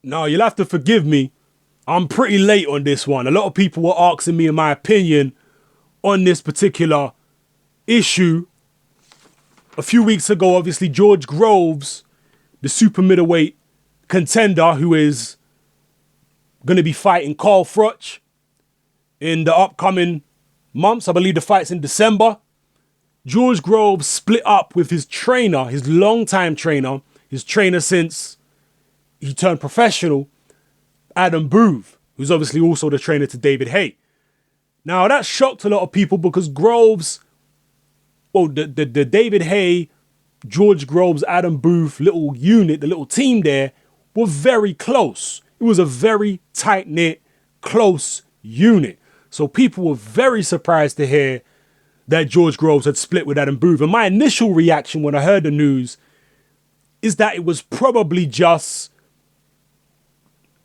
Now, you'll have to forgive me. I'm pretty late on this one. A lot of people were asking me my opinion on this particular issue. A few weeks ago, obviously, George Groves, the super middleweight contender who is going to be fighting Carl Froch in the upcoming months. I believe the fight's in December. George Groves split up with his trainer, his longtime trainer, his trainer since he turned professional, Adam Booth, who's obviously also the trainer to David Haye. Now, that shocked a lot of people because Groves, well, the David Haye, George Groves, Adam Booth little unit, the little team there, were very close. It was a very tight-knit, close unit. So people were very surprised to hear that George Groves had split with Adam Booth. And my initial reaction when I heard the news is that it was probably just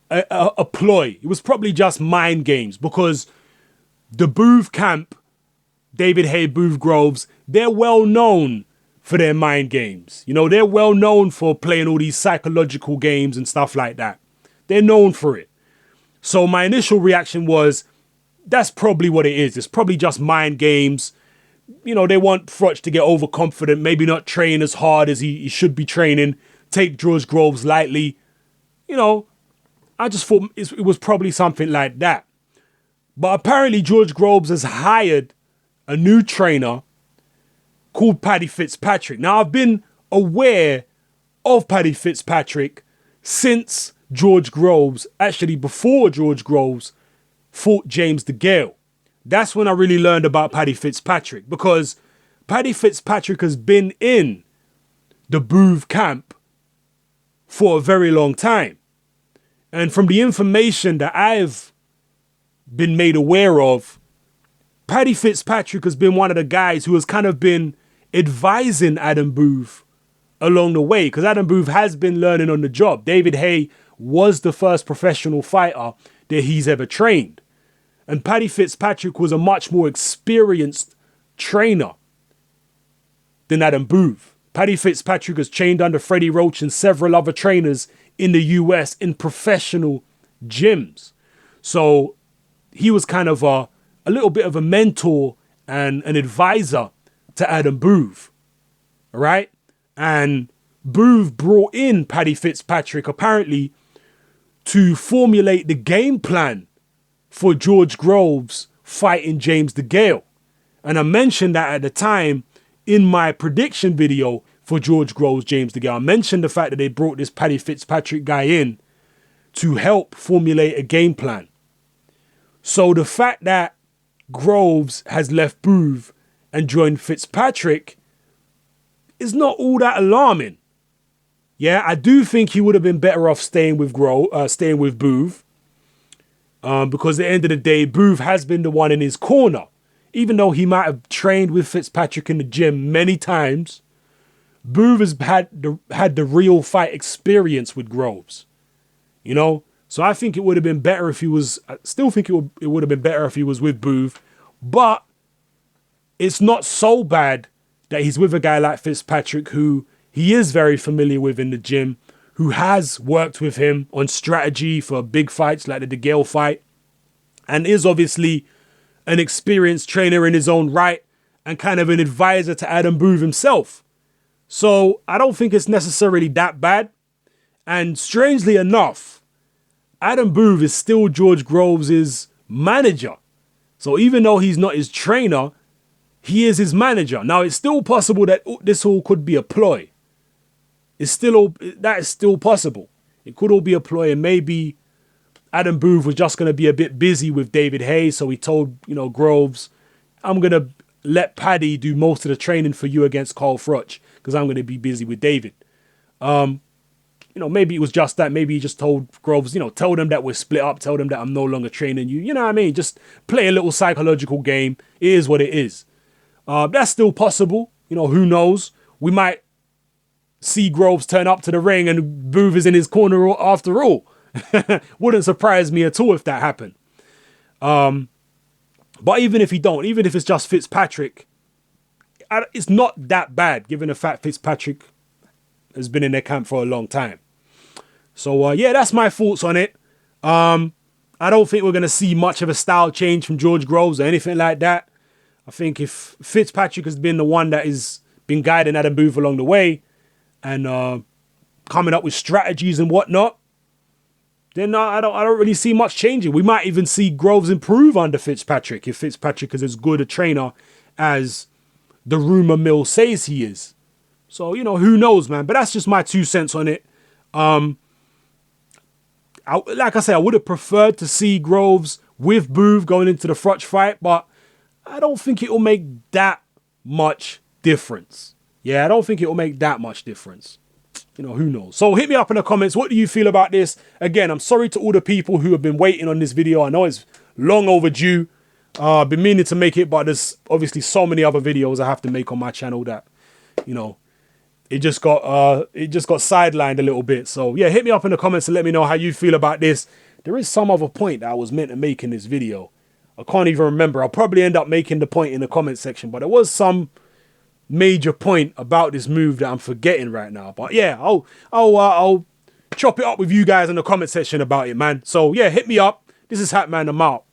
a ploy. It was probably just mind games because the Booth camp, David Haye, Booth Groves, they're well known for their mind games. You know, they're well known for playing all these psychological games and stuff like that. They're known for it. So my initial reaction was, that's probably what it is. It's probably just mind games. You know, they want Froch to get overconfident, maybe not train as hard as he should be training, take George Groves lightly. You know, I just thought it was probably something like that. But apparently George Groves has hired a new trainer called Paddy Fitzpatrick. Now, I've been aware of Paddy Fitzpatrick since George Groves, actually before George Groves fought James DeGale. That's when I really learned about Paddy Fitzpatrick, because Paddy Fitzpatrick has been in the Booth camp for a very long time. And from the information that I've been made aware of, Paddy Fitzpatrick has been one of the guys who has kind of been advising Adam Booth along the way, because Adam Booth has been learning on the job. David Haye was the first professional fighter that he's ever trained. And Paddy Fitzpatrick was a much more experienced trainer than Adam Booth. Paddy Fitzpatrick has trained under Freddie Roach and several other trainers in the US in professional gyms. So he was kind of a little bit of a mentor and an advisor to Adam Booth. All right? And Booth brought in Paddy Fitzpatrick apparently to formulate the game plan for George Groves fighting James DeGale. And I mentioned that at the time in my prediction video for George Groves, James DeGale. I mentioned the fact that they brought this Paddy Fitzpatrick guy in to help formulate a game plan. So the fact that Groves has left Booth and joined Fitzpatrick is not all that alarming. Yeah, I do think he would have been better off staying with Booth. Because at the end of the day, Booth has been the one in his corner. Even though he might have trained with Fitzpatrick in the gym many times, Booth has had the real fight experience with Groves. You know? So I think it would have been better if he was... I still think it would have been better if he was with Booth. But it's not so bad that he's with a guy like Fitzpatrick, who he is very familiar with in the gym, who has worked with him on strategy for big fights like the DeGale fight, and is obviously an experienced trainer in his own right and kind of an advisor to Adam Booth himself. So I don't think it's necessarily that bad. And strangely enough, Adam Booth is still George Groves' manager. So even though he's not his trainer, he is his manager. Now, it's still possible that this all could be a ploy. That is still possible. It could all be a ploy, and maybe Adam Booth was just going to be a bit busy with David Haye, so he told, Groves, I'm going to let Paddy do most of the training for you against Carl Froch, because I'm going to be busy with David. Maybe it was just that. Maybe he just told Groves, tell them that we're split up, tell them that I'm no longer training you. You know what I mean? Just play a little psychological game. It is what it is. That's still possible. Who knows? We might see Groves turn up to the ring and Booth is in his corner after all. Wouldn't surprise me at all if that happened. But even if it's just Fitzpatrick, it's not that bad given the fact Fitzpatrick has been in their camp for a long time. So, yeah, that's my thoughts on it. I don't think we're going to see much of a style change from George Groves or anything like that. I think if Fitzpatrick has been the one that has been guiding Adam Booth along the way and coming up with strategies and whatnot, then I don't really see much changing. We might even see Groves improve under Fitzpatrick if Fitzpatrick is as good a trainer as the rumor mill says he is. So, you know, who knows, man? But that's just my 2 cents on it. Like I said, I would have preferred to see Groves with Booth going into the Frotch fight, but I don't think it will make that much difference. Yeah, I don't think it will make that much difference. You know, who knows? So hit me up in the comments. What do you feel about this? Again, I'm sorry to all the people who have been waiting on this video. I know it's long overdue. I've been meaning to make it, but there's obviously so many other videos I have to make on my channel that, you know, it just got sidelined a little bit. So yeah, hit me up in the comments and let me know how you feel about this. There is some other point that I was meant to make in this video. I can't even remember. I'll probably end up making the point in the comment section, but there was some major point about this move that I'm forgetting right now. But yeah, I'll chop it up with you guys in the comment section about it, man. So yeah, hit me up. This is Hatman. I'm out.